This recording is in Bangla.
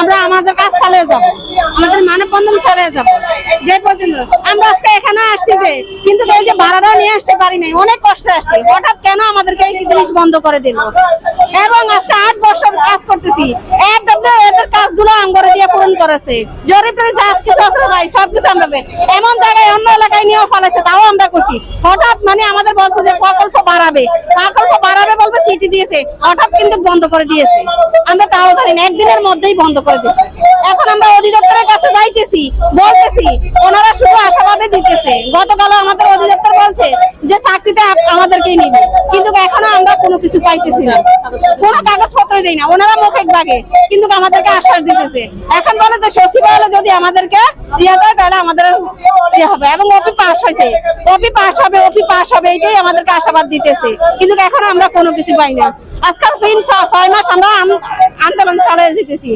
আমরা আমাদের কাজ চালিয়ে যাব, আমাদের মানববন্ধন চালিয়ে যাব যে পর্যন্ত। আমরা আজকে এখানে আসছি যে, কিন্তু এই যে ভাড়াটা নিয়ে আসতে পারি নাই, অনেক কষ্টে আসছি। হঠাৎ কেন আমাদেরকে এই জিনিস বন্ধ করে দিল? এবং আজকে 8 বছর কাজ করতেছি, একদম এদের কাজগুলো আমগরে দিয়ে পূরণ করেছে। জরিপের যা কিছু আছে ভাই সবকিছু আমরা এমন জায়গায় অন্য এলাকায় নিয়েও ফেলেছে, তাও আমরা করছি। হঠাৎ মানে আমাদের বলছে যে প্রকল্প বাড়াবে বলবে, চিঠি দিয়েছে, হঠাৎ কিন্তু বন্ধ করে দিয়েছে। আমরা তাও জানি না, একদিনের মধ্যেই বন্ধ করে দিয়েছে। এখন আমরা অধিদপ্তরের কাছে যাইতেছি, বলতেছি, ওনারা শুধু আশাবাদে দিতেছে। গতকাল আমাদের অধিদপ্তর বলছে যে চাকরিতে আমাদেরকেই নিবে, কিন্তু এখনো আমরা কোনো কিছু পাইতেছি না, কোনো কাগজপত্র দেই না। ওনারা মুখে লাগে, কিন্তু আমাদেরকে আশ্বাস দিতেছে। এখন বলে যে সচিবালয় যদি আমাদেরকে দিয়ে দেয় তাহলে আমাদের ইয়ে হবে, এবং ওপি পাস হয়েছে, ওপি পাস হবে এটাই আমাদেরকে আশাবাদ দিতেছে, কিন্তু এখনো আমরা কোনো কিছু পাই না। আজকাল 3-6 মাস আমরা আন্দোলন চালিয়ে যেতেছি।